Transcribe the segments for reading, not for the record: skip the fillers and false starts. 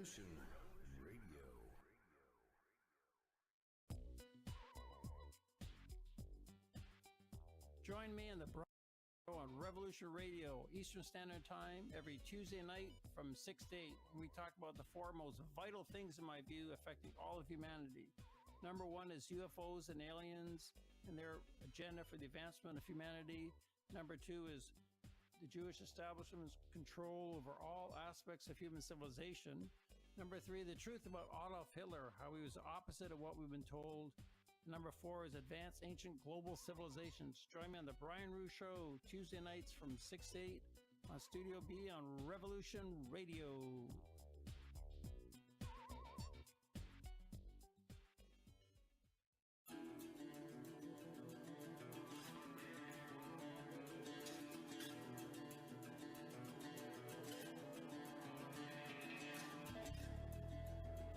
Revolution Radio. Join me in the on Revolution Radio, Eastern Standard Time, every Tuesday night from 6 to 8. And we talk about the four most vital things, in my view, affecting all of humanity. Number one is UFOs and aliens and their agenda for the advancement of humanity. Number two is the Jewish establishment's control over all aspects of human civilization. Number three, the truth about Adolf Hitler, how he was the opposite of what we've been told. Number four is advanced ancient global civilizations. Join me on the Brian Rue Show, Tuesday nights from 6 to 8 on Studio B on Revolution Radio.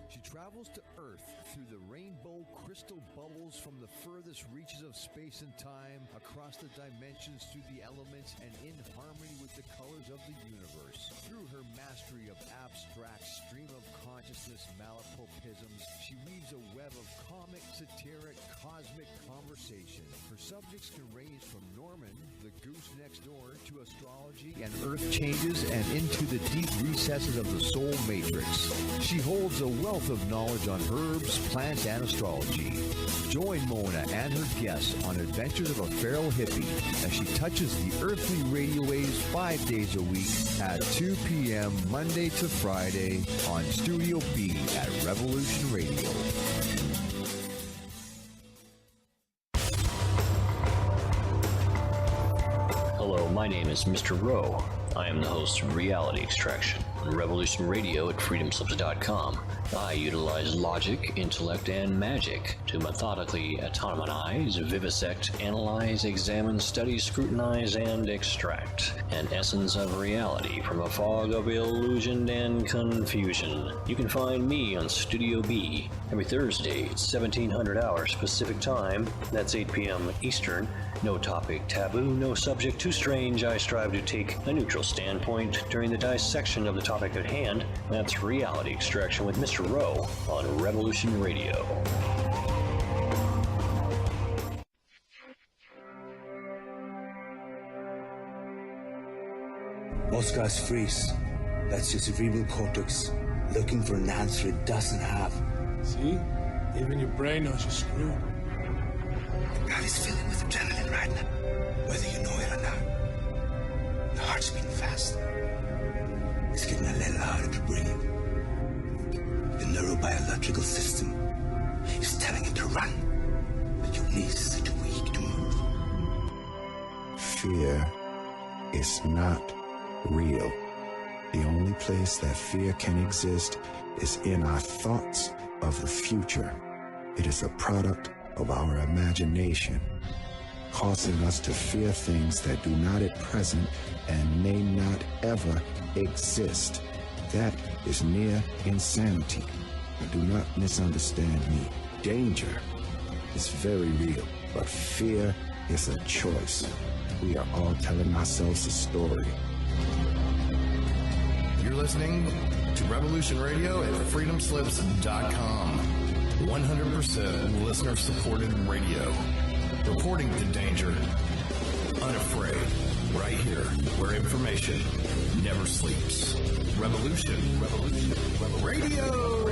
She travels to Earth through the rainbow crystal bubbles from the furthest reaches of space and time, across the dimensions, through the elements, and in harmony with the colors of the universe. Through her mastery of abstract stream of consciousness malapropisms, she weaves a web of comic, satiric, cosmic conversation. Her subjects can range from Norman, the goose next door, to astrology and earth changes, and into the deep recesses of the soul matrix. She holds a wealth of knowledge on herbs, plants, and astrology. Join Mona and her guests on adventures of a feral hippie as she touches the earthly radio waves 5 days a week at 2 p.m. Monday to Friday on Studio B at Revolution Radio. Hello, my name is Mr. Rowe. I am the host of Reality Extraction on Revolution Radio at freedomslips.com. I utilize logic, intellect, and magic to methodically autonomize, vivisect, analyze, examine, study, scrutinize, and extract an essence of reality from a fog of illusion and confusion. You can find me on Studio B every Thursday at 1700 hours Pacific Time. That's 8 p.m. Eastern. No topic taboo, no subject too strange. I strive to take a neutral standpoint during the dissection of the topic at hand. That's Reality Extraction with Mr. Rowe on Revolution Radio. Most guys freeze. That's your cerebral cortex looking for an answer it doesn't have. See? Even your brain knows you're screwed. The body's filling with adrenaline right now, whether you know it or not. Your heart's beating fast. It's getting a little harder to breathe. The neurobiological system is telling it to run, but your knees are too weak to move. Fear is not real. The only place that fear can exist is in our thoughts of the future. It is a product of our imagination, causing us to fear things that do not at present and may not ever exist. That is near insanity. Do not misunderstand me. Danger is very real, but fear is a choice. We are all telling ourselves a story. You're listening to Revolution Radio at freedomslips.com. 100% listener-supported radio. Reporting the danger. Unafraid. Right here, where information never sleeps. Revolution Radio.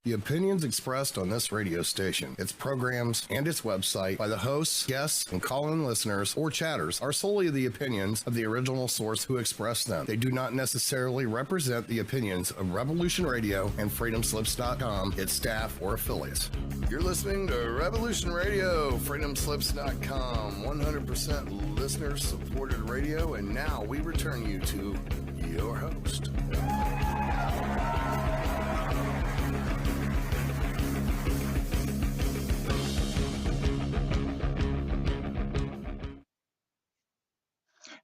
The opinions expressed on this radio station, its programs, and its website by the hosts, guests, and call-in listeners or chatters are solely the opinions of the original source who expressed them. They do not necessarily represent the opinions of Revolution Radio and freedomslips.com, its staff, or affiliates. You're listening to Revolution Radio, freedomslips.com, 100% listener-supported radio, and now we return you to your host.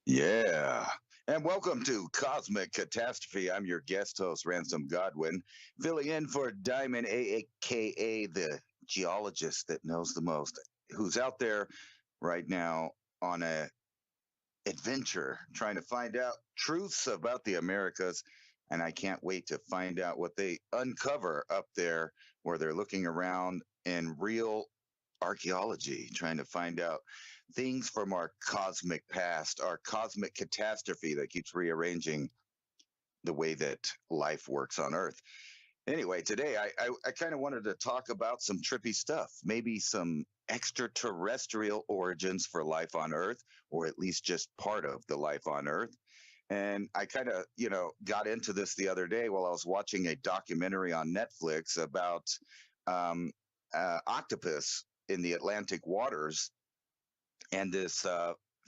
Yeah. And welcome to Cosmic Catastrophe. I'm your guest host, Ransom Godwin, filling in for Diamond, a.k.a. the geologist that knows the most. who's out there right now on a adventure trying to find out truths about the Americas. And I can't wait to find out what they uncover up there where they're looking around in real archaeology, trying to find out things from our cosmic past, our cosmic catastrophe that keeps rearranging the way that life works on Earth. Anyway, today I kind of wanted to talk about some trippy stuff, maybe some extraterrestrial origins for life on Earth, or at least just part of the life on Earth. And I kind of, got into this the other day while I was watching a documentary on Netflix about octopus in the Atlantic waters, and this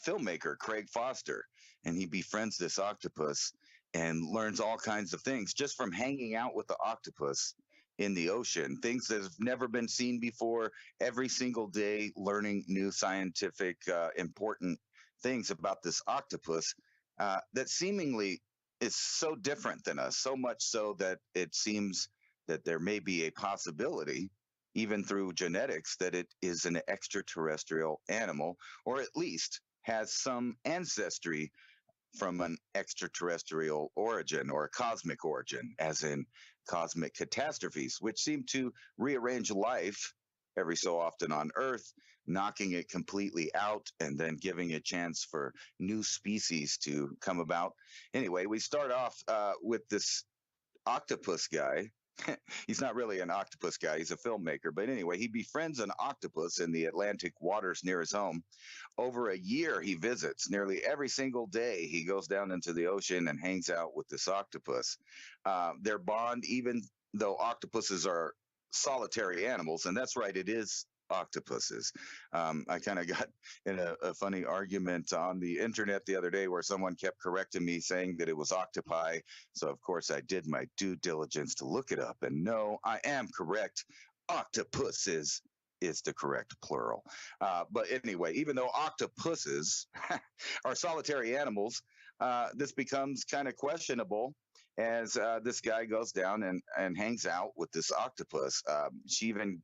filmmaker, Craig Foster, and he befriends this octopus and learns all kinds of things just from hanging out with the octopus in the ocean, things that have never been seen before, every single day, learning new scientific, important things about this octopus that seemingly is so different than us, so much so that it seems that there may be a possibility, even through genetics, that it is an extraterrestrial animal, or at least has some ancestry from an extraterrestrial origin or a cosmic origin, as in cosmic catastrophes, which seem to rearrange life every so often on Earth, knocking it completely out and then giving a chance for new species to come about. Anyway, we start off with this octopus guy. He's not really an octopus guy, he's a filmmaker. But anyway, he befriends an octopus in the Atlantic waters near his home. Over a year, he visits nearly every single day. He goes down into the ocean and hangs out with this octopus. Their bond, even though octopuses are solitary animals, and that's right, it is octopuses. I kind of got in a funny argument on the internet the other day where someone kept correcting me saying that it was octopi. So, of course, I did my due diligence to look it up. And no, I am correct. Octopuses is the correct plural. But anyway, even though octopuses are solitary animals, this becomes kind of questionable as this guy goes down and hangs out with this octopus. She even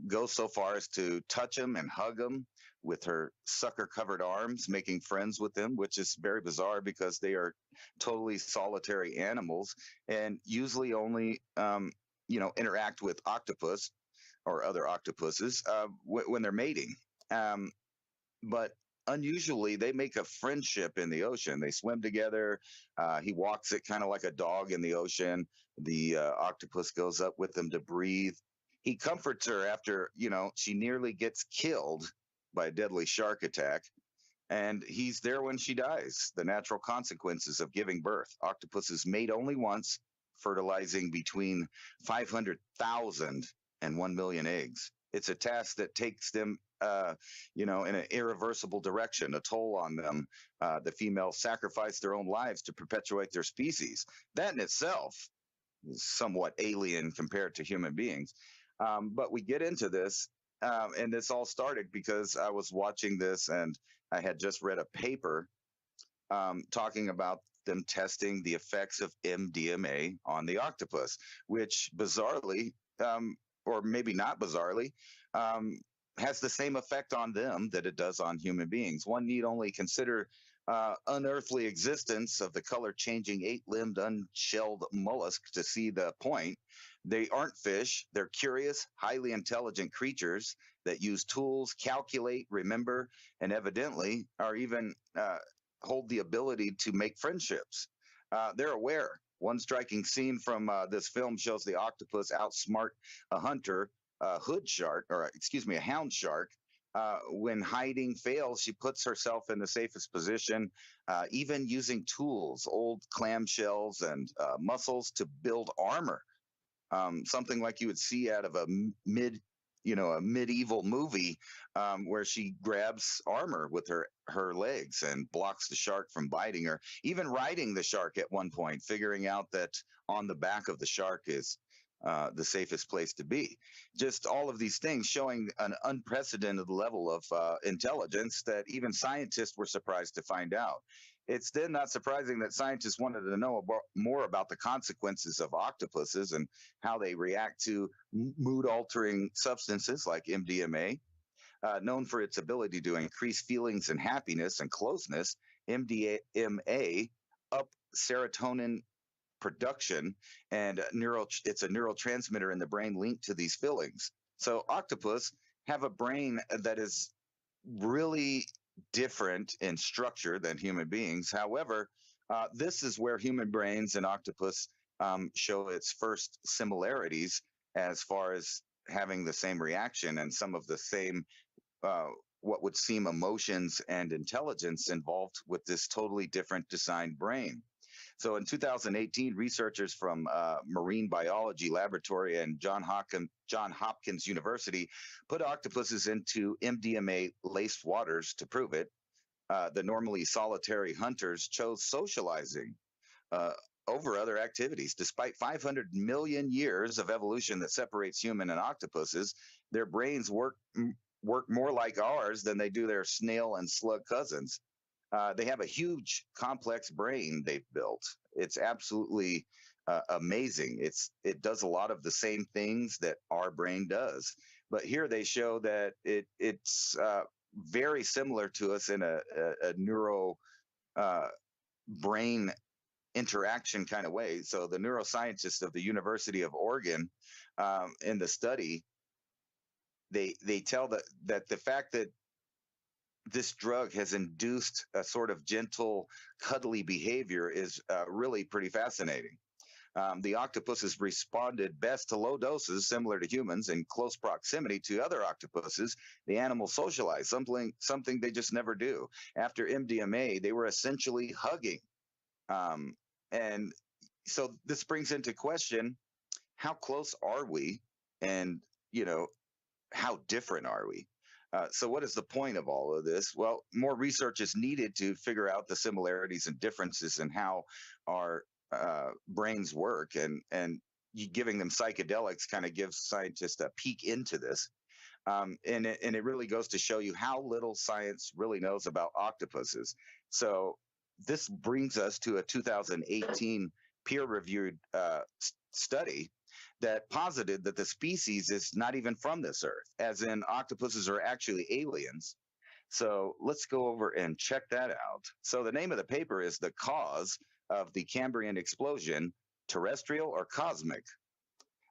goes so far as to touch him and hug him with her sucker covered arms, making friends with them, which is very bizarre because they are totally solitary animals and usually only, interact with octopus or other octopuses when they're mating. But unusually, they make a friendship in the ocean. They swim together. He walks it kind of like a dog in the ocean. The octopus goes up with him to breathe. He comforts her after, she nearly gets killed by a deadly shark attack. And he's there when she dies, the natural consequences of giving birth. Octopuses mate only once, fertilizing between 500,000 and 1 million eggs. It's a task that takes them, in an irreversible direction, a toll on them. The females sacrifice their own lives to perpetuate their species. That in itself is somewhat alien compared to human beings. But we get into this, and this all started because I was watching this and I had just read a paper talking about them testing the effects of MDMA on the octopus, which bizarrely, or maybe not bizarrely, has the same effect on them that it does on human beings. One need only consider unearthly existence of the color-changing eight-limbed unshelled mollusk to see the point. They aren't fish. They're curious, highly intelligent creatures that use tools, calculate, remember, and evidently are even hold the ability to make friendships. They're aware. One striking scene from this film shows the octopus outsmart a hunter, a hound shark. When hiding fails, she puts herself in the safest position, even using tools, old clamshells and mussels to build armor. Something like you would see out of a medieval movie, where she grabs armor with her legs and blocks the shark from biting her, even riding the shark at one point, figuring out that on the back of the shark is the safest place to be. Just all of these things showing an unprecedented level of intelligence that even scientists were surprised to find out. It's then not surprising that scientists wanted to know more about the consequences of octopuses and how they react to mood-altering substances like MDMA. known for its ability to increase feelings and happiness and closeness. MDMA up serotonin production, and it's a neurotransmitter in the brain linked to these feelings. So octopus have a brain that is really different in structure than human beings. However, this is where human brains and octopus show its first similarities as far as having the same reaction and some of the same uh, what would seem emotions and intelligence involved with this totally different designed brain. So in 2018, researchers from Marine Biology Laboratory and John Hopkins University put octopuses into MDMA laced waters to prove it. The normally solitary hunters chose socializing uh, over other activities. Despite 500 million years of evolution that separates human and octopuses, their brains work more like ours than they do their snail and slug cousins. They have a huge, complex brain they've built. It's absolutely amazing. It does a lot of the same things that our brain does, but here they show that it's very similar to us in a neuro brain interaction kind of way. So the neuroscientists of the University of Oregon in the study, they tell that the fact that this drug has induced a sort of gentle, cuddly behavior is really pretty fascinating. The octopuses responded best to low doses, similar to humans, in close proximity to other octopuses. The animals socialized, something they just never do. After MDMA, they were essentially hugging. Um, and so this brings into question, how close are we? And, you know, how different are we? So, what is the point of all of this? Well, more research is needed to figure out the similarities and differences in how our brains work, and giving them psychedelics kind of gives scientists a peek into this. And it really goes to show you how little science really knows about octopuses. So, this brings us to a 2018 peer-reviewed study that posited that the species is not even from this earth, as in octopuses are actually aliens. So let's go over and check that out. So the name of the paper is The Cause of the Cambrian Explosion, Terrestrial or Cosmic.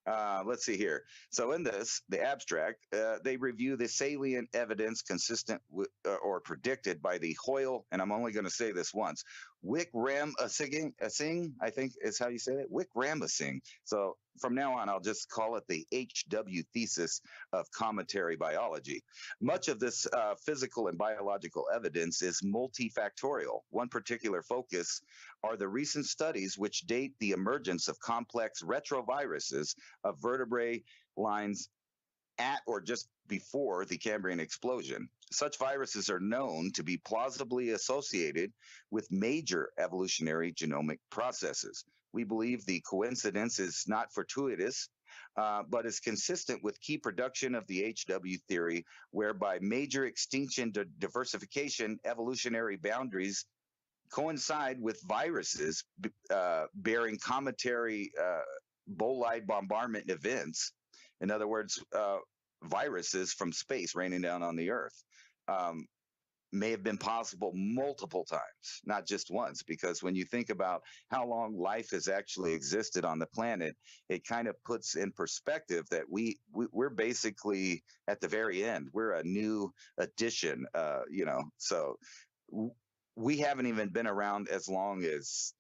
Let's see here. So in this, the abstract, they review the salient evidence consistent with, or predicted by the Hoyle, and I'm only going to say this once, Wickramasinghe, I think is how you say it, Wickramasinghe. So from now on, I'll just call it the HW thesis of cometary biology. Much of this physical and biological evidence is multifactorial. One particular focus are the recent studies which date the emergence of complex retroviruses of vertebrae lines at or just before the Cambrian explosion. Such viruses are known to be plausibly associated with major evolutionary genomic processes. We believe the coincidence is not fortuitous, but is consistent with key production of the HW theory, whereby major extinction to diversification evolutionary boundaries coincide with viruses bearing cometary bolide bombardment events. In other words, viruses from space raining down on the Earth. May have been possible multiple times, not just once, because when you think about how long life has actually existed on the planet, it kind of puts in perspective that we're basically at the very end. We're a new addition, so we haven't even been around as long as,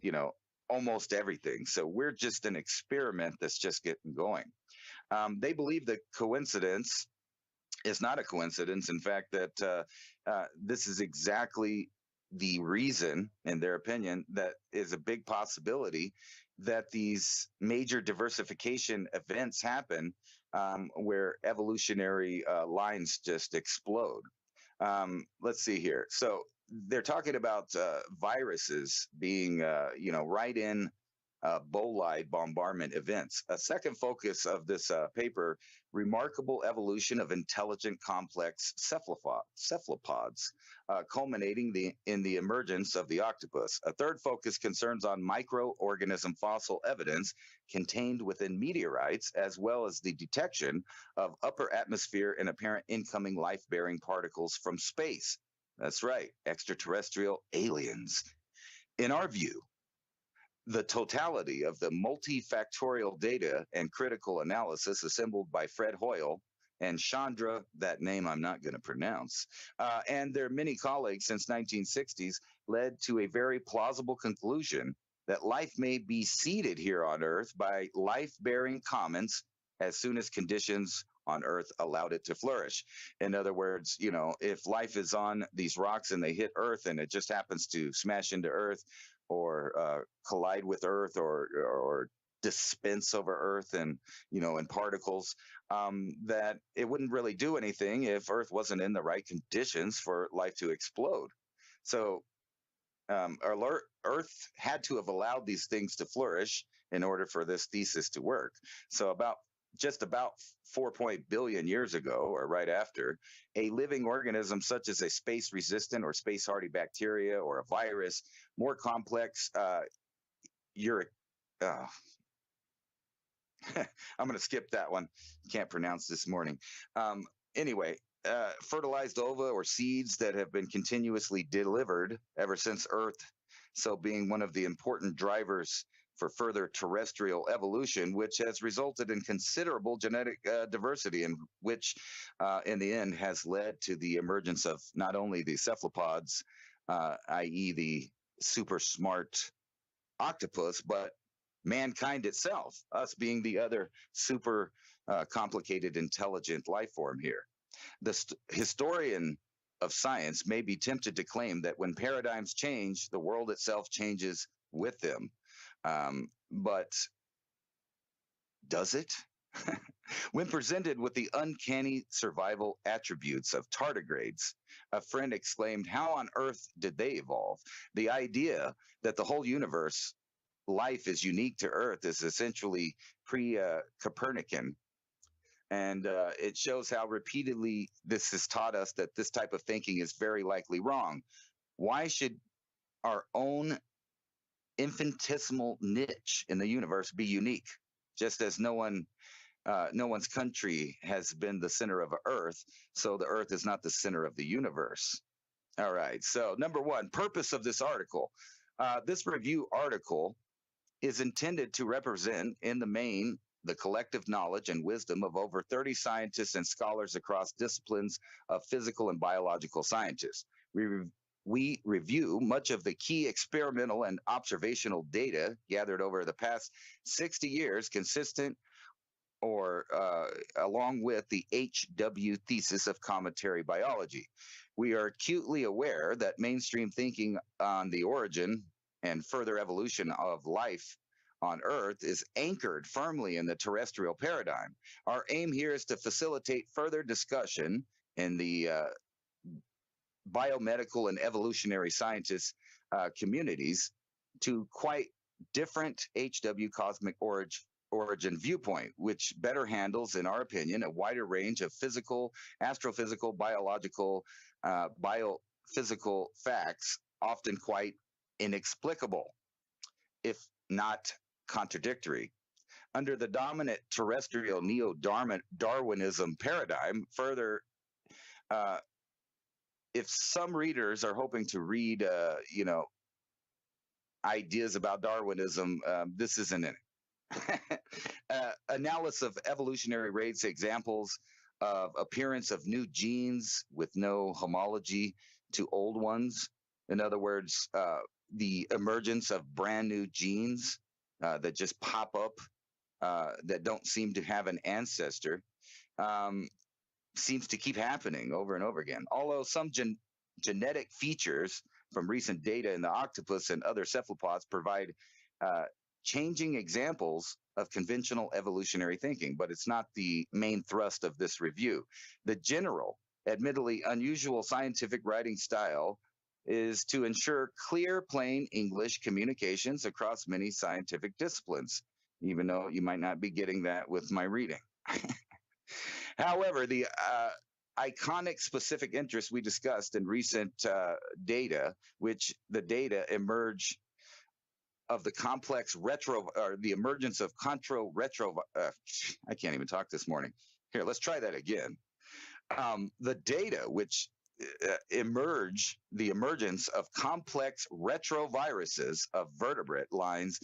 almost everything. So we're just an experiment that's just getting going. They believe the coincidence is not a coincidence. In fact, that this is exactly the reason, in their opinion, that is a big possibility that these major diversification events happen where evolutionary lines just explode. Let's see here. So they're talking about viruses being, right in bolide bombardment events. A second focus of this paper, remarkable evolution of intelligent complex cephalopods, culminating in the emergence of the octopus. A third focus concerns on microorganism fossil evidence contained within meteorites, as well as the detection of upper atmosphere and apparent incoming life-bearing particles from space. That's right, extraterrestrial aliens. In our view, the totality of the multifactorial data and critical analysis assembled by Fred Hoyle and Chandra, that name I'm not going to pronounce, and their many colleagues since 1960s led to a very plausible conclusion that life may be seeded here on Earth by life-bearing comets as soon as conditions on Earth allowed it to flourish. In other words, you know, if life is on these rocks and they hit Earth and it just happens to smash into Earth or collide with Earth or dispense over Earth and, you know, in particles, that it wouldn't really do anything if Earth wasn't in the right conditions for life to explode. So Earth had to have allowed these things to flourish in order for this thesis to work. So just about 4 billion years ago, or right after, a living organism such as a space-resistant or space-hardy bacteria or a virus, more complex, I'm going to skip that one. Can't pronounce this morning. Anyway, fertilized ova or seeds that have been continuously delivered ever since Earth, so being one of the important drivers for further terrestrial evolution, which has resulted in considerable genetic diversity, and which in the end has led to the emergence of not only the cephalopods, i.e. the super smart octopus, but mankind itself, us being the other super complicated, intelligent life form here. The historian of science may be tempted to claim that when paradigms change, the world itself changes with them. But does it? When presented with the uncanny survival attributes of tardigrades, a friend exclaimed, "How on earth did they evolve?" The idea that the whole universe, life is unique to Earth, is essentially pre-Copernican. And it shows how repeatedly this has taught us that this type of thinking is very likely wrong. Why should our own infinitesimal niche in the universe be unique? Just as no one's country has been the center of Earth, so the Earth is not the center of the universe. All right, so number one, purpose of this article. This review article is intended to represent, in the main, the collective knowledge and wisdom of over 30 scientists and scholars across disciplines of physical and biological scientists. We review much of the key experimental and observational data gathered over the past 60 years, consistent or along with the HW thesis of cometary biology. We are acutely aware that mainstream thinking on the origin and further evolution of life on Earth is anchored firmly in the terrestrial paradigm. Our aim here is to facilitate further discussion in the biomedical and evolutionary scientists communities to quite different HW cosmic origin viewpoint, which better handles, in our opinion, a wider range of physical, astrophysical, biological, biophysical facts, often quite inexplicable, if not contradictory. Under the dominant terrestrial neo-Darwinism paradigm, further, if some readers are hoping to read, ideas about Darwinism, this isn't in it. Analysis of evolutionary rates, examples of appearance of new genes with no homology to old ones. In other words, the emergence of brand new genes that just pop up that don't seem to have an ancestor seems to keep happening over and over again. Although some genetic features from recent data in the octopus and other cephalopods provide changing examples of conventional evolutionary thinking, but it's not the main thrust of this review. The general, admittedly unusual scientific writing style is to ensure clear, plain English communications across many scientific disciplines, even though you might not be getting that with my reading. However, the iconic specific interests we discussed in recent data, which the data emerge of the complex retro or the emergence of contro retro. I can't even talk this morning. Here, let's try that again. The data which the emergence of complex retroviruses of vertebrate lines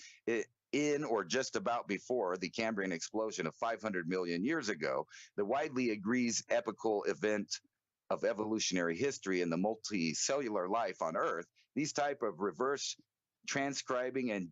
in or just about before the Cambrian explosion of 500 million years ago, the widely agrees epical event of evolutionary history in the multicellular life on Earth. These type of reverse transcribing and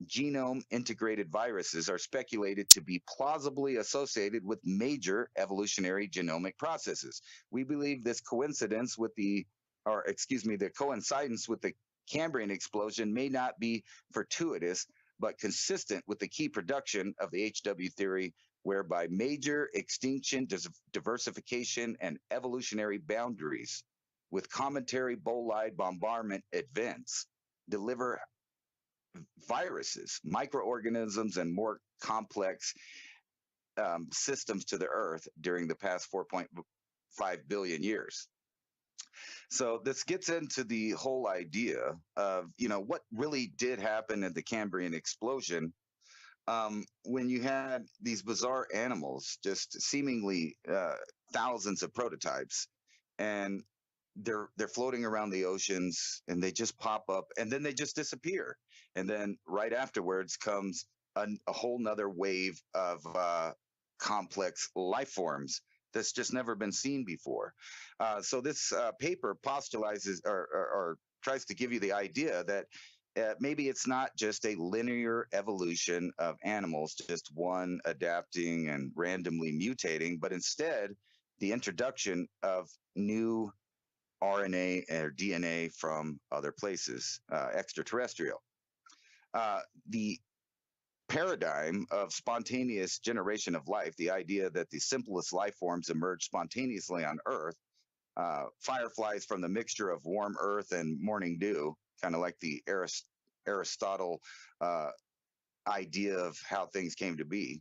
genome integrated viruses are speculated to be plausibly associated with major evolutionary genomic processes. We believe this coincidence with the coincidence with the Cambrian explosion may not be fortuitous, but consistent with the key production of the HW theory, whereby major extinction, diversification, and evolutionary boundaries with cometary bolide bombardment events deliver viruses, microorganisms, and more complex systems to the Earth during the past 4.5 billion years. So this gets into the whole idea of, what really did happen in the Cambrian explosion, when you had these bizarre animals, just seemingly thousands of prototypes, and they're floating around the oceans, and they just pop up, and then they just disappear, and then right afterwards comes a whole nother wave of complex life forms that's just never been seen before. So this paper postulates or tries to give you the idea that maybe it's not just a linear evolution of animals, just one adapting and randomly mutating, but instead the introduction of new RNA or DNA from other places, extraterrestrial. The paradigm of spontaneous generation of life, the idea that the simplest life forms emerge spontaneously on Earth, fireflies from the mixture of warm earth and morning dew, kind of like the Aristotle idea of how things came to be,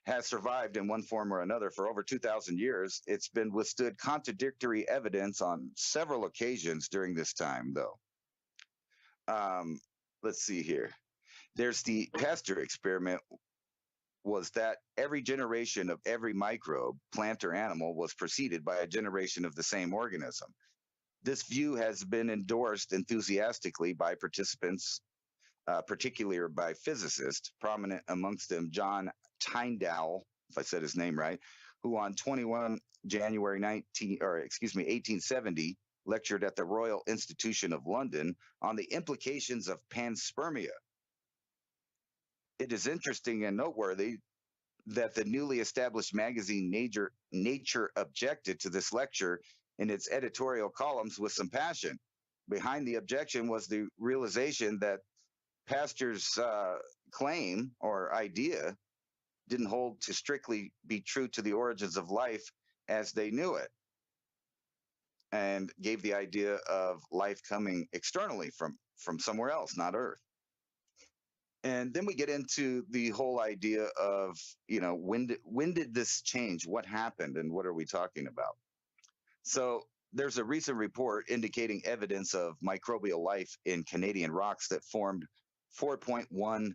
has survived in one form or another for over 2,000 years. It's been withstood contradictory evidence on several occasions during this time, though. Let's see here. There's the Pasteur experiment, was that every generation of every microbe, plant or animal, was preceded by a generation of the same organism. This view has been endorsed enthusiastically by participants, particularly by physicists, prominent amongst them John Tyndall, if I said his name right, who on 21 January 1870 lectured at the Royal Institution of London on the implications of panspermia. It is interesting and noteworthy that the newly established magazine Nature objected to this lecture in its editorial columns with some passion. Behind the objection was the realization that Pasteur's claim or idea didn't hold to strictly be true to the origins of life as they knew it, and gave the idea of life coming externally from somewhere else, not Earth. And then we get into the whole idea of, when did this change? What happened? And what are we talking about? So there's a recent report indicating evidence of microbial life in Canadian rocks that formed 4.1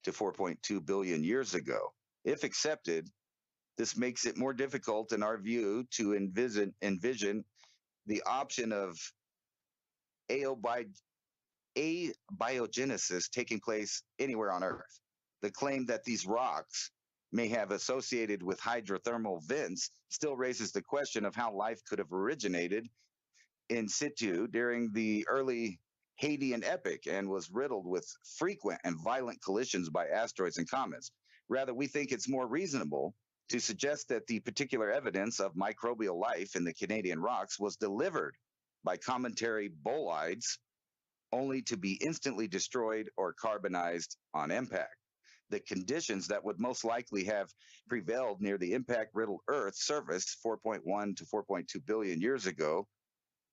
to 4.2 billion years ago. If accepted, this makes it more difficult, in our view, to envision the option of abiogenesis taking place anywhere on Earth. The claim that these rocks may have associated with hydrothermal vents still raises the question of how life could have originated in situ during the early Hadean epoch and was riddled with frequent and violent collisions by asteroids and comets. Rather, we think it's more reasonable to suggest that the particular evidence of microbial life in the Canadian rocks was delivered by cometary bolides, only to be instantly destroyed or carbonized on impact. The conditions that would most likely have prevailed near the impact-riddled Earth's surface 4.1 to 4.2 billion years ago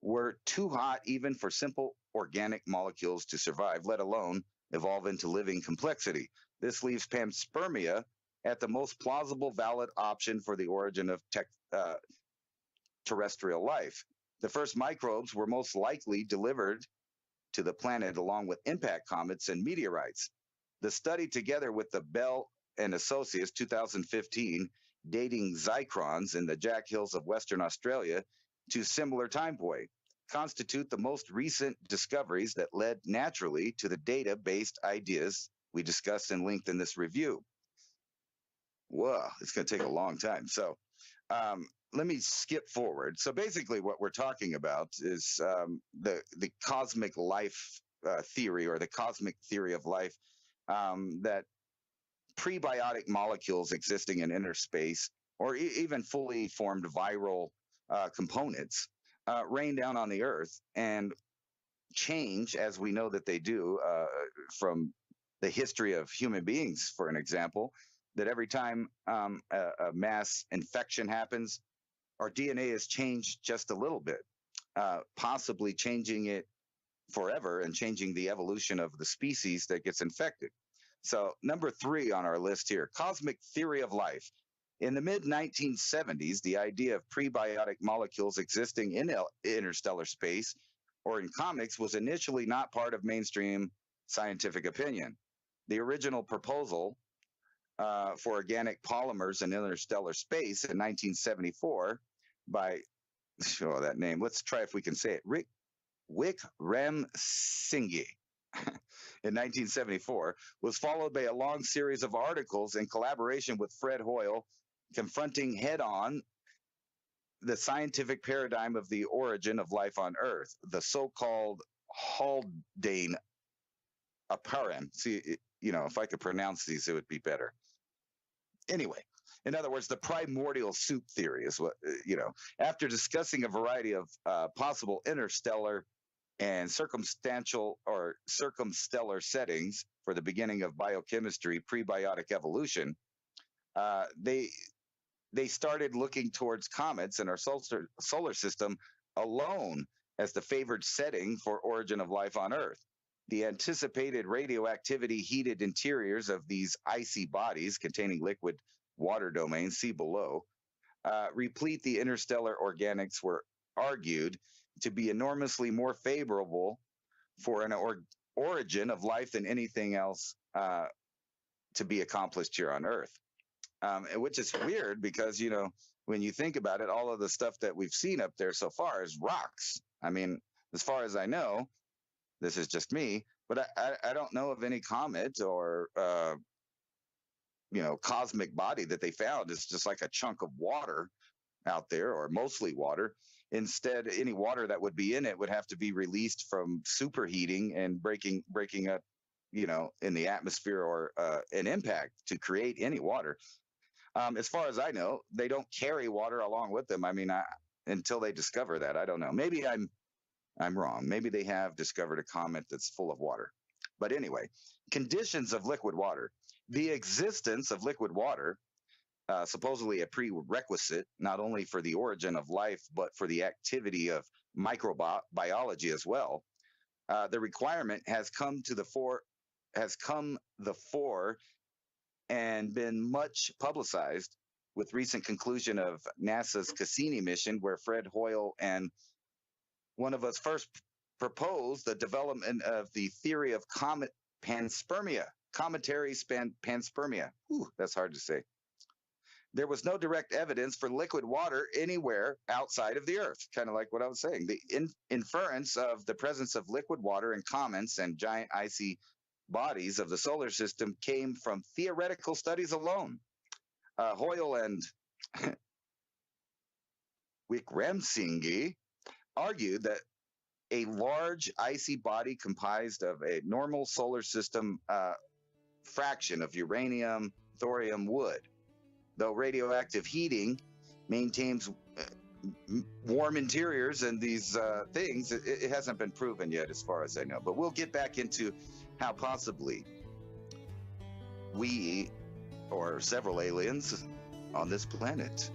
were too hot even for simple organic molecules to survive, let alone evolve into living complexity. This leaves panspermia at the most plausible valid option for the origin of terrestrial life. The first microbes were most likely delivered to the planet along with impact comets and meteorites. The study, together with the Bell and Associates 2015 dating zycrons in the Jack Hills of Western Australia to similar time point, constitute the most recent discoveries that led naturally to the data-based ideas we discussed and linked in this review. Whoa, it's going to take a long time. So let me skip forward. So basically what we're talking about is the cosmic life theory, or the cosmic theory of life, that prebiotic molecules existing in inner space, or even fully formed viral components, rain down on the Earth and change, as we know that they do from the history of human beings, for an example, that every time a mass infection happens, our DNA is changed just a little bit, possibly changing it forever and changing the evolution of the species that gets infected. So, number 3 on our list here, cosmic theory of life. In the mid 1970s, the idea of prebiotic molecules existing in interstellar space or in comics was initially not part of mainstream scientific opinion. The original proposal for organic polymers in interstellar space in 1974 by, that name, let's try if we can say it, Wickrem Singhi in 1974, was followed by a long series of articles in collaboration with Fred Hoyle, confronting head-on the scientific paradigm of the origin of life on Earth, the so-called Haldane apparent. See, if I could pronounce these, it would be better. Anyway, in other words, the primordial soup theory is what, after discussing a variety of possible interstellar and circumstantial or circumstellar settings for the beginning of biochemistry, prebiotic evolution, they started looking towards comets and our solar system alone as the favored setting for origin of life on Earth. The anticipated radioactivity heated interiors of these icy bodies containing liquid water domains, see below, replete the interstellar organics were argued to be enormously more favorable for an origin of life than anything else to be accomplished here on Earth. Which is weird because, when you think about it, all of the stuff that we've seen up there so far is rocks. I mean, as far as I know, this is just me, but I don't know of any comet or, cosmic body that they found. It's just like a chunk of water out there, or mostly water. Instead, any water that would be in it would have to be released from superheating and breaking up, in the atmosphere or an impact to create any water. As far as I know, they don't carry water along with them. I mean, until they discover that, I don't know. Maybe I'm wrong. Maybe they have discovered a comet that's full of water. But anyway, conditions of liquid water. The existence of liquid water, supposedly a prerequisite not only for the origin of life, but for the activity of microbiology as well. The requirement has come the fore and been much publicized with recent conclusion of NASA's Cassini mission, where Fred Hoyle and one of us first proposed the development of the theory of comet panspermia, cometary panspermia. Ooh, that's hard to say. There was no direct evidence for liquid water anywhere outside of the Earth, kind of like what I was saying. The inference of the presence of liquid water in comets and giant icy bodies of the solar system came from theoretical studies alone. Hoyle and Wickremesinghe argued that a large icy body comprised of a normal solar system fraction of uranium, thorium, wood. Though radioactive heating maintains warm interiors and these things, it hasn't been proven yet as far as I know. But we'll get back into how possibly we or several aliens on this planet.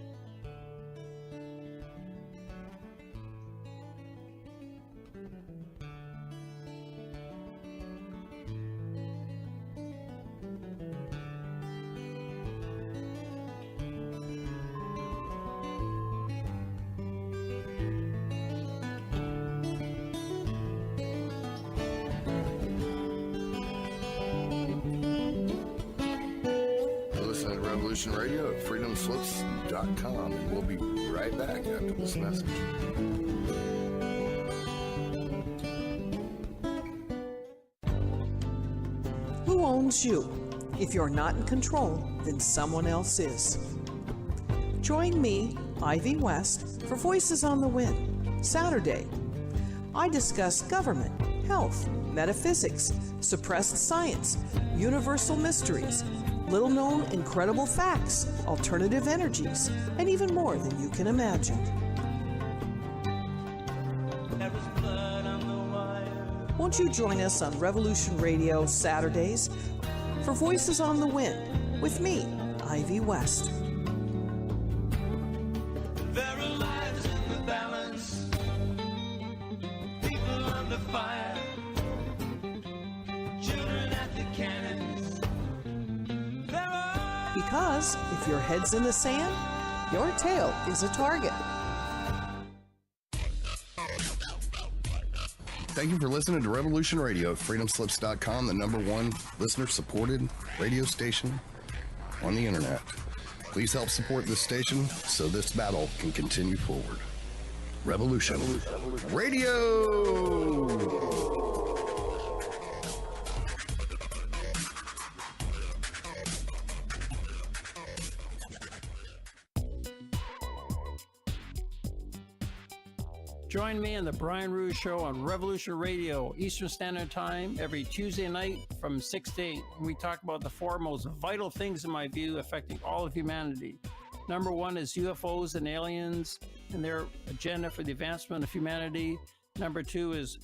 Revolution Radio at freedomslips.com, and we'll be right back after this message. Who owns you? If you're not in control, then someone else is. Join me, Ivy West, for Voices on the Wind, Saturday. I discuss government, health, metaphysics, suppressed science, universal mysteries, little-known incredible facts, alternative energies, and even more than you can imagine. Won't you join us on Revolution Radio Saturdays for Voices on the Wind with me, Ivy West. There are lives in the balance, people under fire, children at the cannons. Because if your head's in the sand, your tail is a target. Thank you for listening to Revolution Radio at freedomslips.com, the #1 listener-supported radio station on the internet. Please help support this station so this battle can continue forward. Revolution Radio! Join me on the Brian Rouge Show on Revolution Radio, Eastern Standard Time, every Tuesday night from 6 to 8. We talk about the four most vital things, in my view, affecting all of humanity. #1 is UFOs and aliens and their agenda for the advancement of humanity. #2 is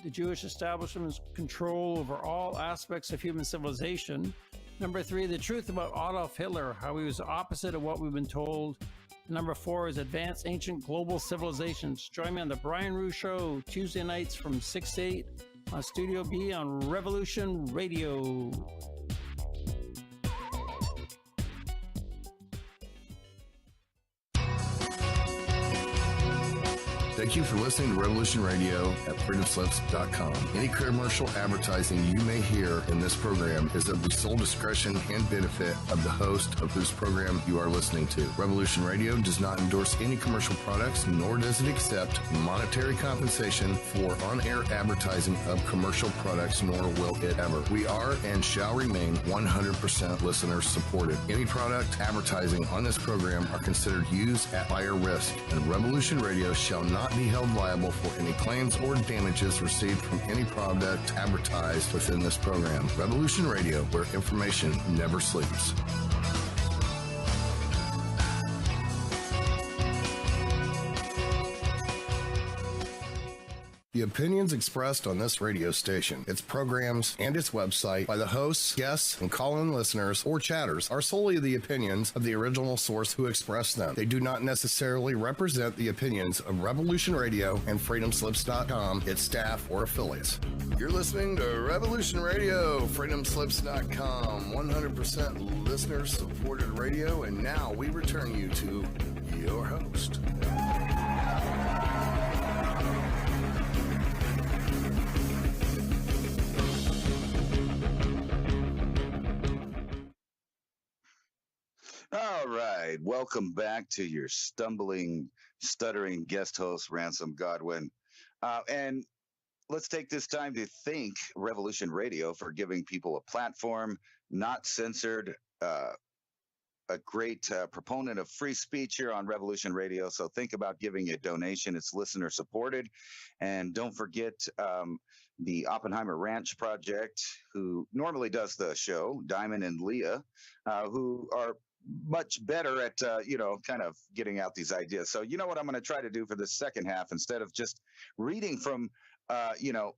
the Jewish establishment's control over all aspects of human civilization. #3, the truth about Adolf Hitler, how he was the opposite of what we've been told. #4 is Advanced Ancient Global Civilizations. Join me on the Brian Rouge Show, Tuesday nights from 6 to 8 on Studio B on Revolution Radio. Thank you for listening to Revolution Radio at freedomslips.com. Any commercial advertising you may hear in this program is of the sole discretion and benefit of the host of whose program you are listening to. Revolution Radio does not endorse any commercial products, nor does it accept monetary compensation for on-air advertising of commercial products, nor will it ever. We are and shall remain 100% listener supported. Any product advertising on this program are considered used at buyer risk, and Revolution Radio shall not be held liable for any claims or damages received from any product advertised within this program. Revolution Radio, where information never sleeps. The opinions expressed on this radio station, its programs, and its website by the hosts, guests, and call-in listeners or chatters are solely the opinions of the original source who expressed them. They do not necessarily represent the opinions of Revolution Radio and freedomslips.com, its staff, or affiliates. You're listening to Revolution Radio, freedomslips.com, 100% listener-supported radio, and now we return you to your host. All right. Welcome back to your stumbling, stuttering guest host, Ransom Godwin. And let's take this time to thank Revolution Radio for giving people a platform, not censored, a great proponent of free speech here on Revolution Radio. So think about giving a donation. It's listener supported. And don't forget the Oppenheimer Ranch Project, who normally does the show, Diamond and Leah, who are much better at, kind of getting out these ideas. So you know what I'm going to try to do for this second half, instead of just reading from,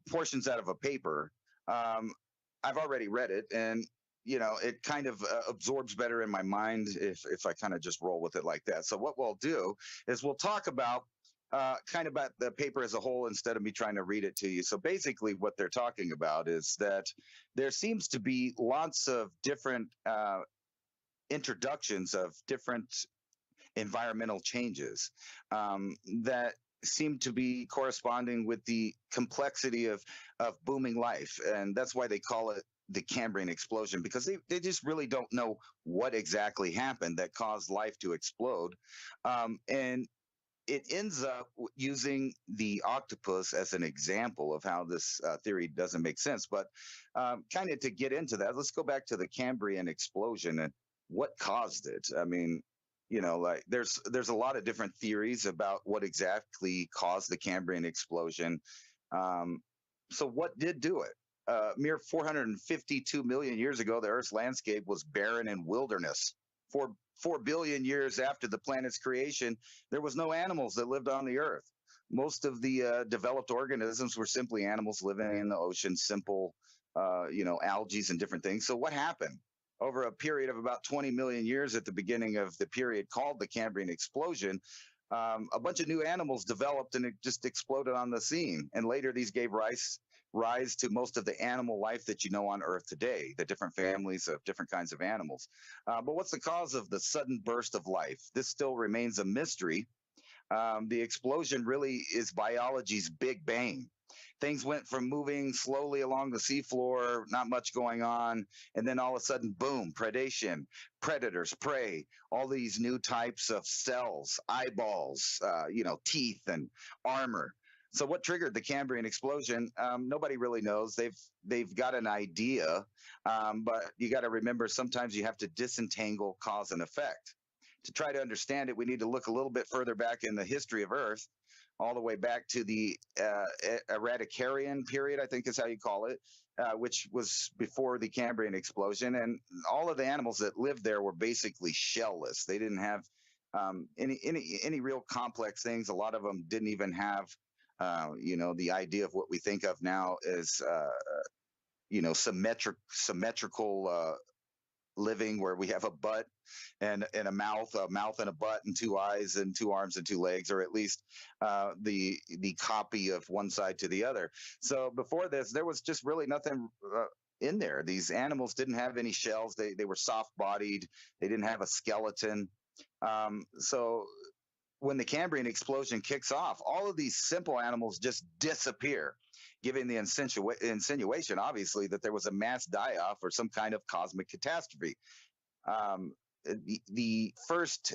portions out of a paper. I've already read it, and, it kind of absorbs better in my mind if I kind of just roll with it like that. So what we'll do is we'll talk about kind of about the paper as a whole instead of me trying to read it to you. So basically what they're talking about is that there seems to be lots of different introductions of different environmental changes that seem to be corresponding with the complexity of booming life. And that's why they call it the Cambrian explosion because they just really don't know what exactly happened that caused life to explode. And it ends up using the octopus as an example of how this theory doesn't make sense. But kind of to get into that, let's go back to the Cambrian explosion and what caused it. I mean, like there's a lot of different theories about what exactly caused the Cambrian explosion. Um, so what did do it? Mere 452 million years ago, the Earth's landscape was barren and wilderness. 4 billion years after the planet's creation, there was no animals that lived on the Earth. Most of the developed organisms were simply animals living in the ocean, simple, algae and different things. So what happened? Over a period of about 20 million years at the beginning of the period called the Cambrian explosion, a bunch of new animals developed and it just exploded on the scene. And later these gave rise to most of the animal life that you know on Earth today, the different families of different kinds of animals. But what's the cause of the sudden burst of life? This still remains a mystery. The explosion really is biology's big bang. Things went from moving slowly along the seafloor, not much going on, and then all of a sudden, boom, predation, predators, prey, all these new types of cells, eyeballs, teeth and armor. So what triggered the Cambrian explosion? Nobody really knows. They've got an idea, but you got to remember sometimes you have to disentangle cause and effect. To try to understand it, we need to look a little bit further back in the history of Earth, all the way back to the Eradicarian period, I think is how you call it, which was before the Cambrian explosion. And all of the animals that lived there were basically shellless. They didn't have any real complex things. A lot of them didn't even have, the idea of what we think of now as, symmetrical living, where we have a butt and a mouth and a butt and two eyes and two arms and two legs, or at least the copy of one side to the other. So before this, there was just really nothing in there. These animals didn't have any shells. They were soft bodied. They didn't have a skeleton. So when the Cambrian explosion kicks off, all of these simple animals just disappear, giving the insinuation, obviously, that there was a mass die-off or some kind of cosmic catastrophe. The first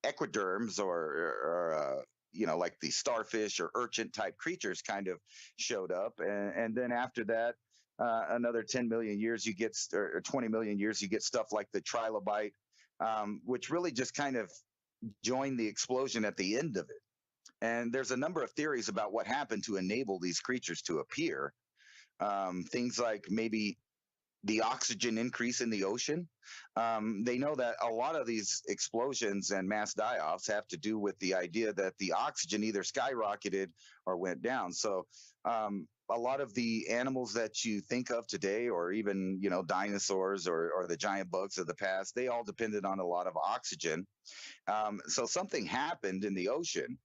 equiderms or like the starfish or urchin type creatures kind of showed up. And then after that, another 10 million years, you get, or 20 million years, you get stuff like the trilobite, which really just kind of joined the explosion at the end of it. And there's a number of theories about what happened to enable these creatures to appear. Things like maybe the oxygen increase in the ocean. They know that a lot of these explosions and mass die-offs have to do with the idea that the oxygen either skyrocketed or went down. So a lot of the animals that you think of today, or even, dinosaurs or the giant bugs of the past, they all depended on a lot of oxygen. So something happened in the ocean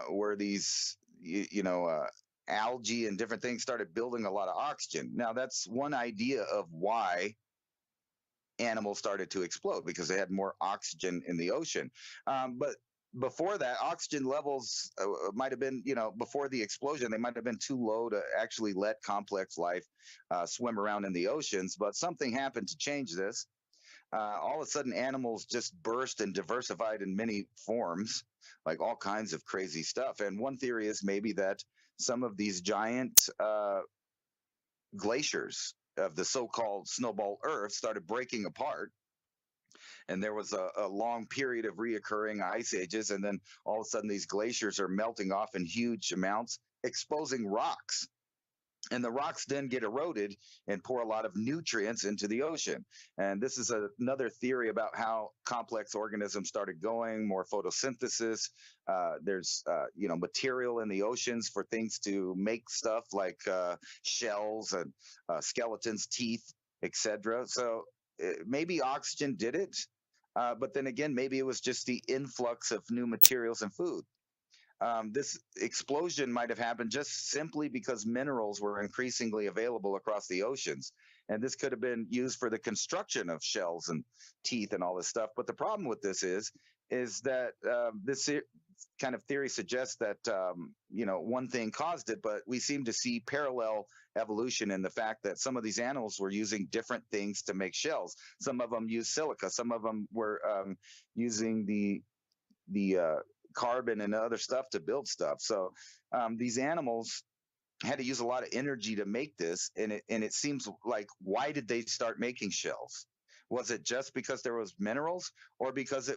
where these, algae and different things started building a lot of oxygen. Now, that's one idea of why animals started to explode, because they had more oxygen in the ocean. But before that, oxygen levels might have been, before the explosion, they might have been too low to actually let complex life swim around in the oceans. But something happened to change this. All of a sudden, animals just burst and diversified in many forms, like all kinds of crazy stuff. And one theory is maybe that some of these giant glaciers of the so-called snowball Earth started breaking apart. And there was a long period of reoccurring ice ages. And then all of a sudden, these glaciers are melting off in huge amounts, exposing rocks. And the rocks then get eroded and pour a lot of nutrients into the ocean. And this is another theory about how complex organisms started going, more photosynthesis. There's, material in the oceans for things to make stuff like shells and skeletons, teeth, etc. So maybe oxygen did it. But then again, maybe it was just the influx of new materials and food. This explosion might have happened just simply because minerals were increasingly available across the oceans. And this could have been used for the construction of shells and teeth and all this stuff. But the problem with this is that kind of theory suggests that one thing caused it, but we seem to see parallel evolution in the fact that some of these animals were using different things to make shells. Some of them used silica. Some of them were using the carbon and other stuff to build stuff. So these animals had to use a lot of energy to make this, and it seems like, why did they start making shells? Was it just because there was minerals, or because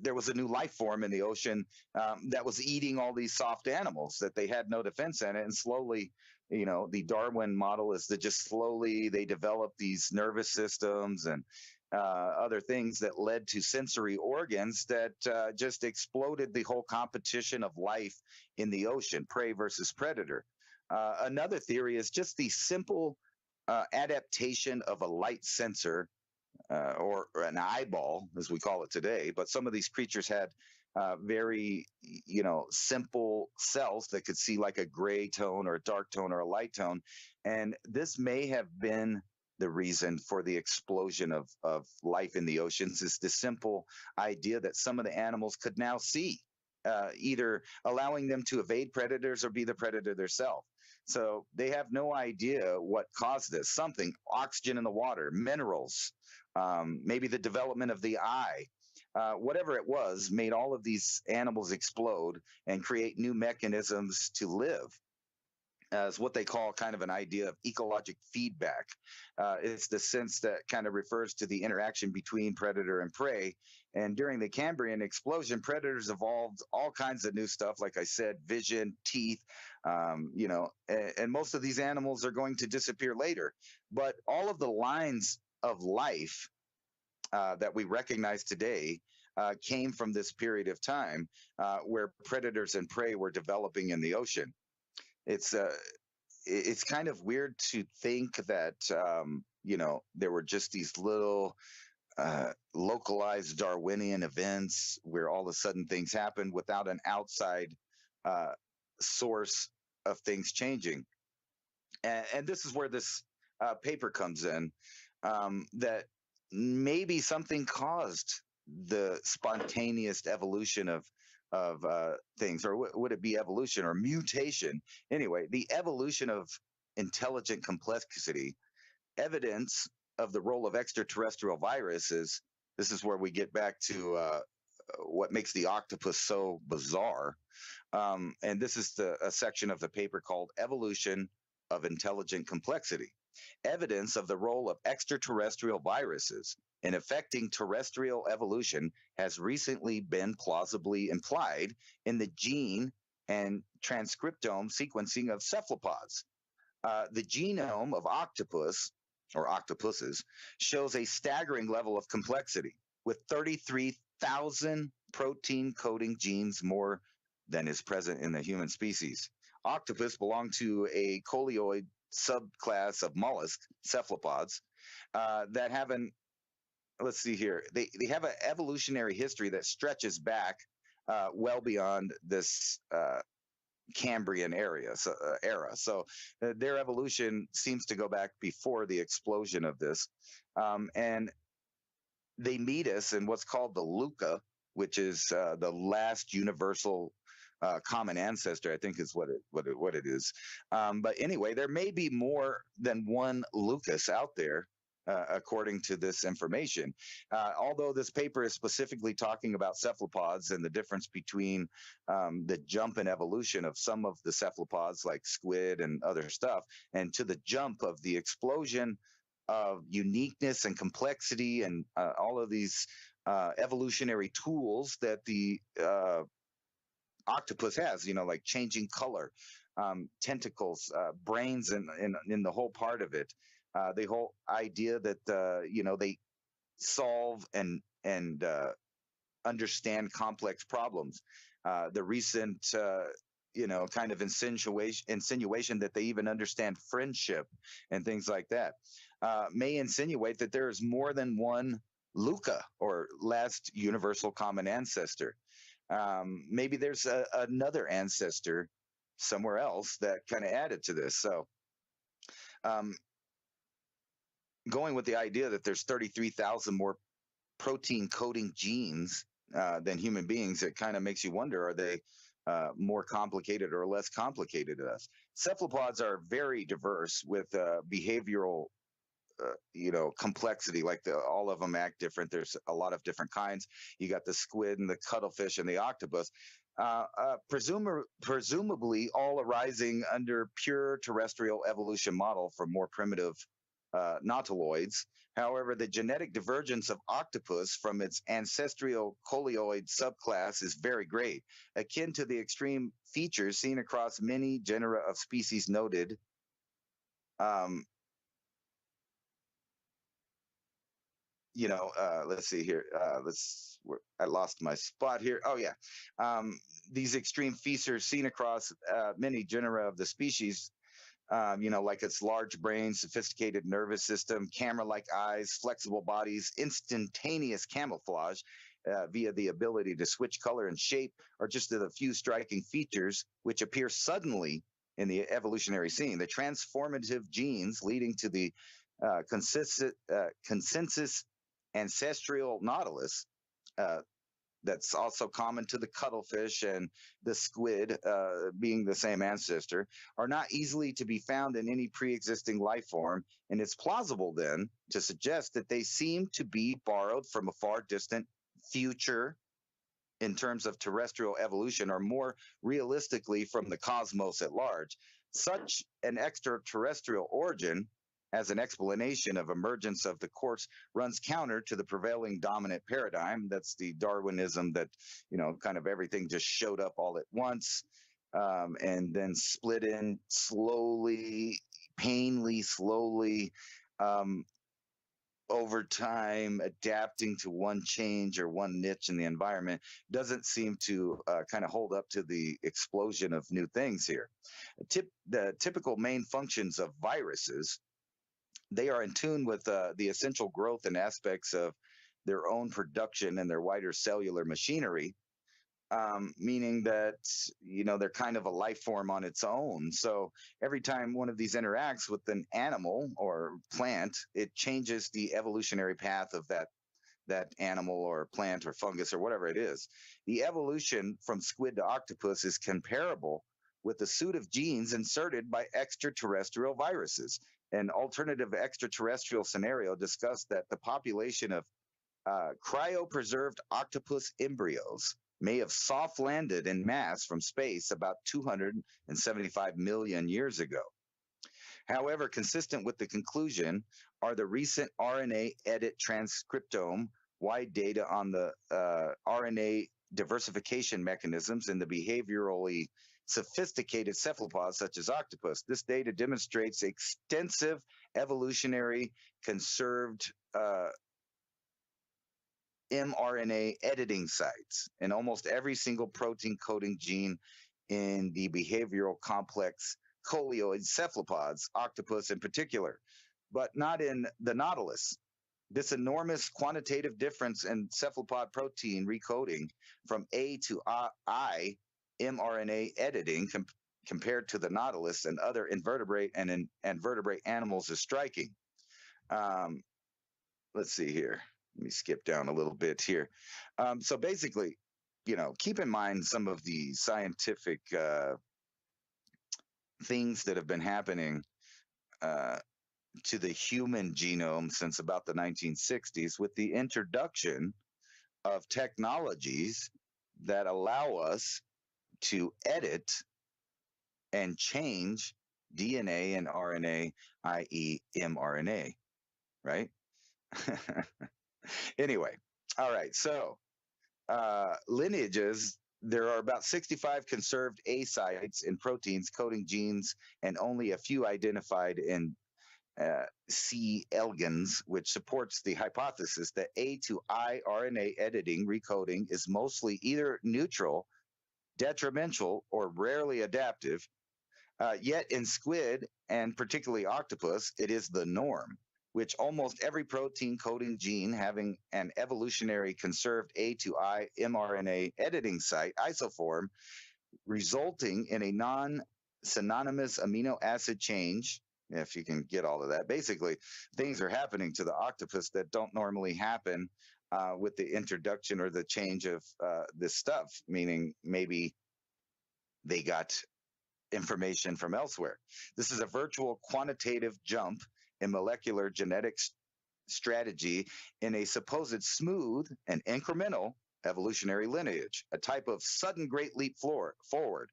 there was a new life form in the ocean that was eating all these soft animals that they had no defense in it? And slowly, the Darwin model is that just slowly they develop these nervous systems and other things that led to sensory organs that just exploded the whole competition of life in the ocean, prey versus predator. Another theory is just the simple adaptation of a light sensor, or an eyeball, as we call it today. But some of these creatures had very, simple cells that could see like a gray tone or a dark tone or a light tone. And this may have been the reason for the explosion of life in the oceans, is the simple idea that some of the animals could now see, either allowing them to evade predators or be the predator themselves. So they have no idea what caused this. Something, oxygen in the water, minerals, maybe the development of the eye, whatever it was, made all of these animals explode and create new mechanisms to live, as what they call kind of an idea of ecologic feedback. It's the sense that kind of refers to the interaction between predator and prey. And during the Cambrian explosion, predators evolved all kinds of new stuff, like I said, vision, teeth, and most of these animals are going to disappear later. But all of the lines of life that we recognize today came from this period of time where predators and prey were developing in the ocean. It's kind of weird to think that there were just these little localized Darwinian events where all of a sudden things happened without an outside source of things changing. And this is where this paper comes in, that maybe something caused the spontaneous evolution of things, or would it be evolution or mutation? Anyway, the evolution of intelligent complexity, evidence of the role of extraterrestrial viruses. This is where we get back to what makes the octopus so bizarre. And this is a section of the paper called Evolution of Intelligent Complexity. Evidence of the role of extraterrestrial viruses in affecting terrestrial evolution has recently been plausibly implied in the gene and transcriptome sequencing of cephalopods. The genome of octopus or octopuses shows a staggering level of complexity, with 33,000 protein coding genes more than is present in the human species. Octopus belong to a coleoid subclass of mollusk cephalopods that have let's see here, they have an evolutionary history that stretches back well beyond this Cambrian era. So their evolution seems to go back before the explosion of this. And they meet us in what's called the Luca, which is the last universal common ancestor, I think is what it is. But anyway, there may be more than one Lucas out there, according to this information. Although this paper is specifically talking about cephalopods and the difference between the jump in evolution of some of the cephalopods like squid and other stuff, and to the jump of the explosion of uniqueness and complexity and all of these evolutionary tools that the octopus has, like changing color, tentacles, brains, and in the whole part of it. The whole idea that they solve and understand complex problems. The recent kind of insinuation that they even understand friendship and things like that may insinuate that there is more than one Luca, or last universal common ancestor. Maybe there's another ancestor somewhere else that kind of added to this. So going with the idea that there's 33,000 more protein coding genes than human beings, it kind of makes you wonder: are they more complicated or less complicated than us? Cephalopods are very diverse with behavioral complexity. Like all of them act different. There's a lot of different kinds. You got the squid and the cuttlefish and the octopus, presumably all arising under pure terrestrial evolution model from more primitive nautiloids. However, the genetic divergence of octopus from its ancestral coleoid subclass is very great, akin to the extreme features seen across many genera of species noted. Um, let's see here. I lost my spot here. Oh yeah, these extreme features seen across many genera of the species. Like its large brain, sophisticated nervous system, camera-like eyes, flexible bodies, instantaneous camouflage via the ability to switch color and shape, are just a few striking features which appear suddenly in the evolutionary scene. The transformative genes leading to the consensus ancestral nautilus, uh, that's also common to the cuttlefish and the squid, being the same ancestor, are not easily to be found in any pre-existing life form, and it's plausible then to suggest that they seem to be borrowed from a far distant future in terms of terrestrial evolution, or more realistically from the cosmos at large. Such an extraterrestrial origin as an explanation of emergence of the quartz runs counter to the prevailing dominant paradigm. That's the Darwinism that, kind of everything just showed up all at once, and then split in slowly, painfully slowly, um, over time, adapting to one change or one niche in the environment doesn't seem to kind of hold up to the explosion of new things here. The typical main functions of viruses, they are in tune with the essential growth and aspects of their own production and their wider cellular machinery, meaning that they're kind of a life form on its own. So every time one of these interacts with an animal or plant, it changes the evolutionary path of that animal or plant or fungus or whatever it is. The evolution from squid to octopus is comparable with the suit of genes inserted by extraterrestrial viruses. An alternative extraterrestrial scenario discussed that the population of cryopreserved octopus embryos may have soft landed in mass from space about 275 million years ago. However, consistent with the conclusion are the recent RNA edit transcriptome wide data on the RNA diversification mechanisms in the behaviorally sophisticated cephalopods such as octopus. This data demonstrates extensive evolutionary conserved mRNA editing sites in almost every single protein coding gene in the behavioral complex coleoid cephalopods, octopus in particular, but not in the nautilus. This enormous quantitative difference in cephalopod protein recoding from A to I mRNA editing compared to the nautilus and other invertebrate and vertebrate animals is striking. Let's see here. Let me skip down a little bit here. So basically, keep in mind some of the scientific things that have been happening to the human genome since about the 1960s, with the introduction of technologies that allow us to edit and change DNA and RNA, i.e., mRNA, right? Anyway, all right. So lineages, there are about 65 conserved A sites in proteins coding genes, and only a few identified in C. elegans, which supports the hypothesis that A to I RNA editing recoding is mostly either neutral, detrimental, or rarely adaptive. Yet in squid, and particularly octopus, it is the norm, which almost every protein coding gene having an evolutionary conserved A to I mRNA editing site isoform, resulting in a non-synonymous amino acid change, if you can get all of that. Basically, things are happening to the octopus that don't normally happen with the introduction or the change of this stuff, meaning maybe they got information from elsewhere. This is a virtual quantitative jump in molecular genetics strategy in a supposed smooth and incremental evolutionary lineage, a type of sudden great leap forward.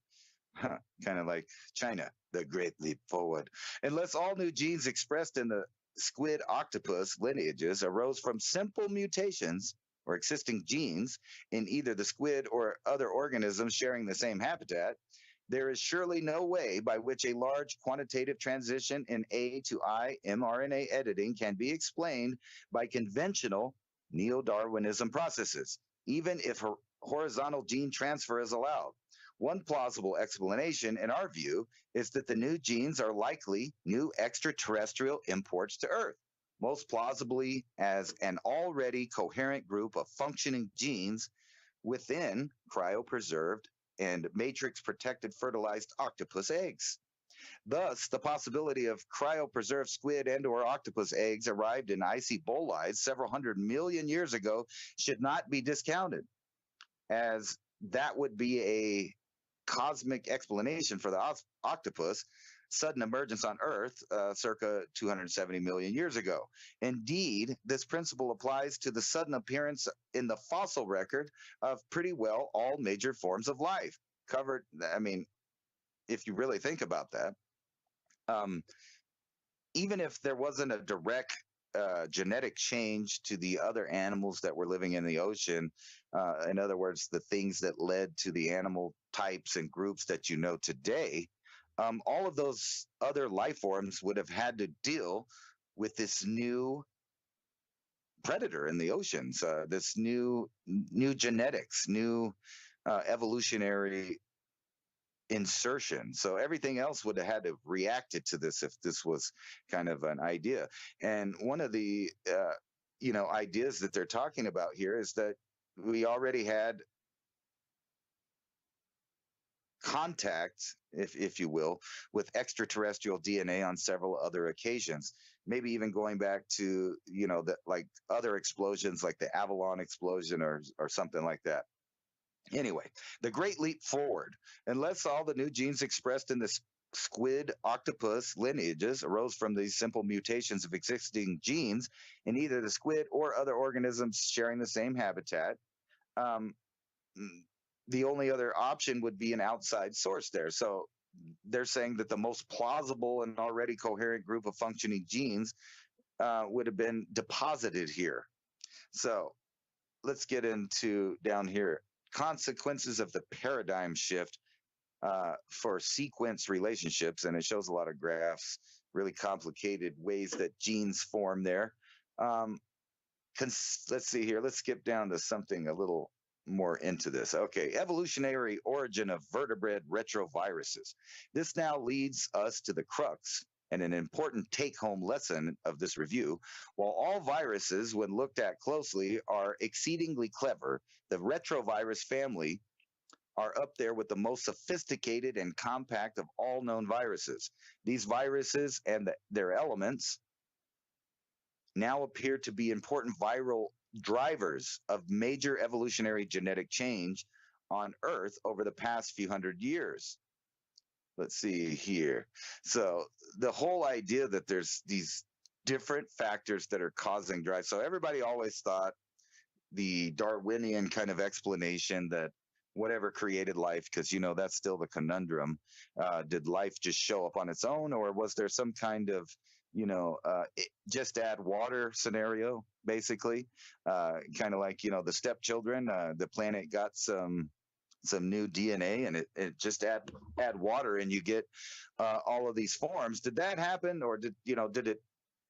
Kind of like China, the great leap forward. Unless all new genes expressed in the squid octopus lineages arose from simple mutations or existing genes in either the squid or other organisms sharing the same habitat, there is surely no way by which a large quantitative transition in A to I mRNA editing can be explained by conventional neo Darwinism processes, even if horizontal gene transfer is allowed. One plausible explanation, in our view, is that the new genes are likely new extraterrestrial imports to Earth, most plausibly as an already coherent group of functioning genes within cryopreserved and matrix protected fertilized octopus eggs. Thus, the possibility of cryopreserved squid and or octopus eggs arrived in icy bolides several 100 million years ago should not be discounted, as that would be a cosmic explanation for the octopus sudden emergence on Earth circa 270 million years ago. Indeed, this principle applies to the sudden appearance in the fossil record of pretty well all major forms of life covered. I mean, if you really think about that, even if there wasn't a direct genetic change to the other animals that were living in the ocean, in other words, the things that led to the animal types and groups that you know today, all of those other life forms would have had to deal with this new predator in the oceans, this new genetics, new evolutionary insertion. So everything else would have had to reacted to this if this was kind of an idea. And one of the ideas that they're talking about here is that we already had contact, if you will, with extraterrestrial DNA on several other occasions. Maybe even going back to the like other explosions, like the Avalon explosion or something like that. Anyway, the great leap forward. Unless all the new genes expressed in the squid octopus lineages arose from these simple mutations of existing genes in either the squid or other organisms sharing the same habitat, the only other option would be an outside source there. So they're saying that the most plausible and already coherent group of functioning genes would have been deposited here. So let's get into down here. Consequences of the paradigm shift for sequence relationships, and it shows a lot of graphs, really complicated ways that genes form there. Let's see here. Let's skip down to something a little more into this. Okay, evolutionary origin of vertebrate retroviruses. This now leads us to the crux and an important take-home lesson of this review. While all viruses, when looked at closely, are exceedingly clever, the retrovirus family are up there with the most sophisticated and compact of all known viruses. These viruses and their elements now appear to be important viral drivers of major evolutionary genetic change on Earth over the past few hundred years. Let's see here. So the whole idea that there's these different factors that are causing drive. So everybody always thought the Darwinian kind of explanation that whatever created life, because that's still the conundrum. Did life just show up on its own, or was there some kind of just add water scenario, basically, kind of like the stepchildren? The planet got some new DNA, and it just add water, and you get all of these forms. Did that happen, or did it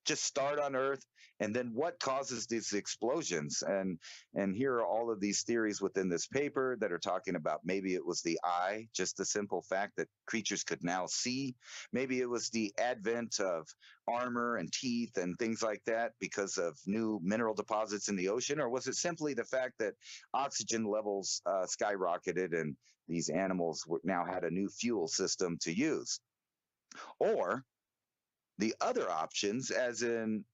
just start on Earth? And then what causes these explosions? And here are all of these theories within this paper that are talking about maybe it was the eye, just the simple fact that creatures could now see. Maybe it was the advent of armor and teeth and things like that because of new mineral deposits in the ocean. Or was it simply the fact that oxygen levels skyrocketed and these animals now had a new fuel system to use? Or the other options, as in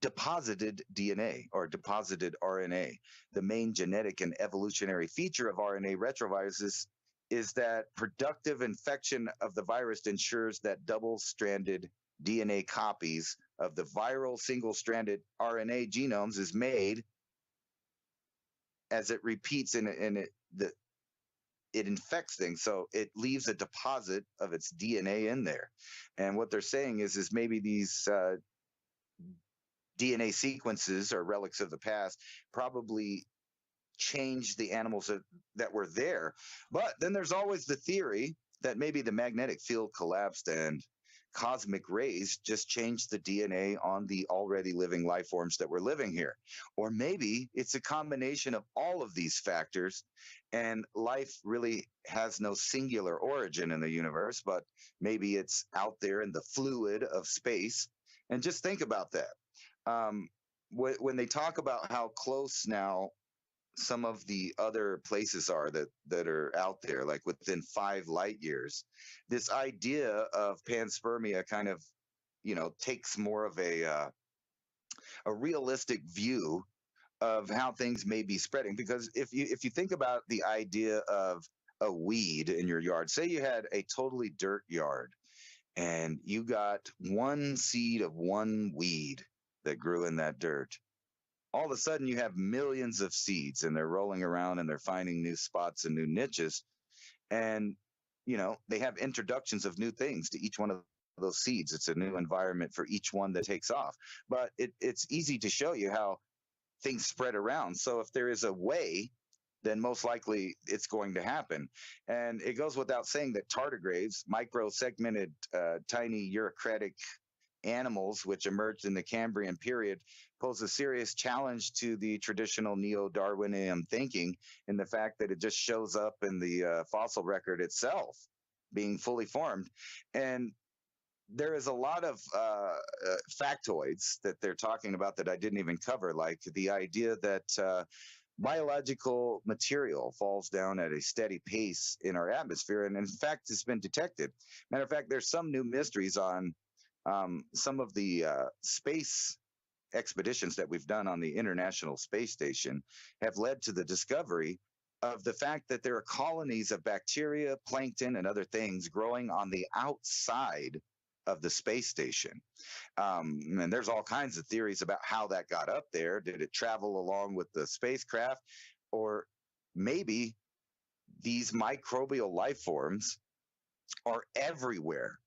deposited DNA or deposited RNA. The main genetic and evolutionary feature of RNA retroviruses is that productive infection of the virus ensures that double-stranded DNA copies of the viral single-stranded RNA genomes is made as it repeats it infects things, so it leaves a deposit of its DNA in there. And what they're saying is maybe these DNA sequences or relics of the past probably changed the animals that were there. But then there's always the theory that maybe the magnetic field collapsed and cosmic rays just changed the DNA on the already living life forms that were living here. Or maybe it's a combination of all of these factors, and life really has no singular origin in the universe, but maybe it's out there in the fluid of space. And just think about that. When they talk about how close now some of the other places are that are out there, like within 5 light years, this idea of panspermia kind of, takes more of a realistic view of how things may be spreading. Because if you think about the idea of a weed in your yard, say you had a totally dirt yard and you got one seed of one weed that grew in that dirt, all of a sudden you have millions of seeds and they're rolling around and they're finding new spots and new niches. And, they have introductions of new things to each one of those seeds. It's a new environment for each one that takes off. But it's easy to show you how things spread around. So if there is a way, then most likely it's going to happen. And it goes without saying that tardigrades, micro-segmented, tiny eukaryotic animals which emerged in the Cambrian period, pose a serious challenge to the traditional neo-Darwinian thinking, in the fact that it just shows up in the fossil record itself being fully formed. And there is a lot of factoids that they're talking about that I didn't even cover, like the idea that biological material falls down at a steady pace in our atmosphere, and in fact it's been detected. Matter of fact, there's some new mysteries on some of the space expeditions that we've done on the International Space Station have led to the discovery of the fact that there are colonies of bacteria, plankton, and other things growing on the outside of the space station. And there's all kinds of theories about how that got up there. Did it travel along with the spacecraft? Or maybe these microbial life forms are everywhere,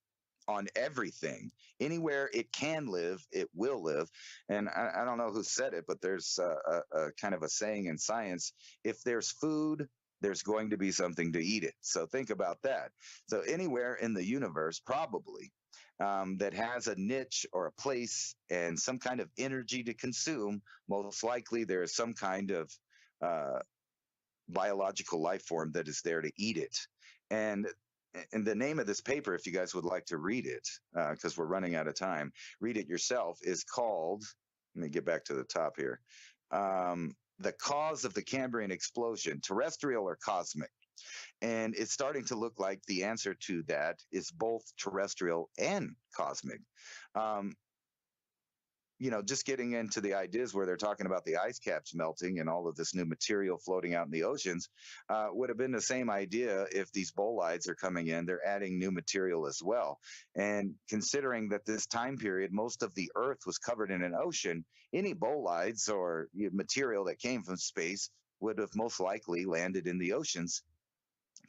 on everything. Anywhere it can live, it will live. And I don't know who said it, but there's a kind of a saying in science: if there's food, there's going to be something to eat it. So think about that. So anywhere in the universe, probably, that has a niche or a place and some kind of energy to consume, most likely there is some kind of biological life form that is there to eat it. And the name of this paper, if you guys would like to read it, because we're running out of time, read it yourself, is called, let me get back to the top here, The Cause of the Cambrian Explosion, Terrestrial or Cosmic. And it's starting to look like the answer to that is both terrestrial and cosmic. Just getting into the ideas where they're talking about the ice caps melting and all of this new material floating out in the oceans, would have been the same idea if these bolides are coming in. They're adding new material as well. And considering that this time period, most of the Earth was covered in an ocean, any bolides or material that came from space would have most likely landed in the oceans,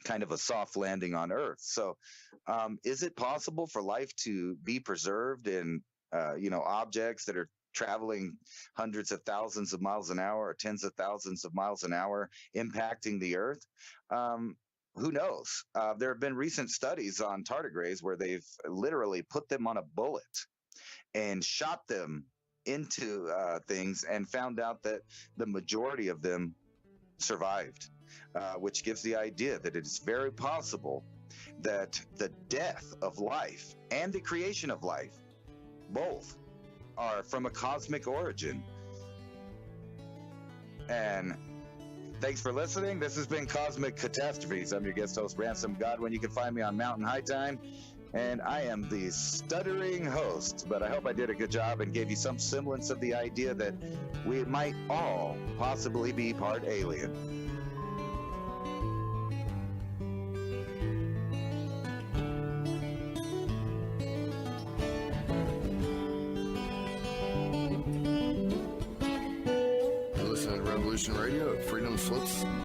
kind of a soft landing on Earth. So is it possible for life to be preserved in objects that are traveling hundreds of thousands of miles an hour or tens of thousands of miles an hour, impacting the Earth? Who knows? There have been recent studies on tardigrades where they've literally put them on a bullet and shot them into things and found out that the majority of them survived, which gives the idea that it is very possible that the death of life and the creation of life both are from a cosmic origin. And thanks for listening. This has been Cosmic Catastrophes. I'm your guest host, Ransom Godwin. You can find me on Mountain High Time and I am the stuttering host, but I hope I did a good job and gave you some semblance of the idea that we might all possibly be part alien. Listen to Revolution Radio at freedomslips.com.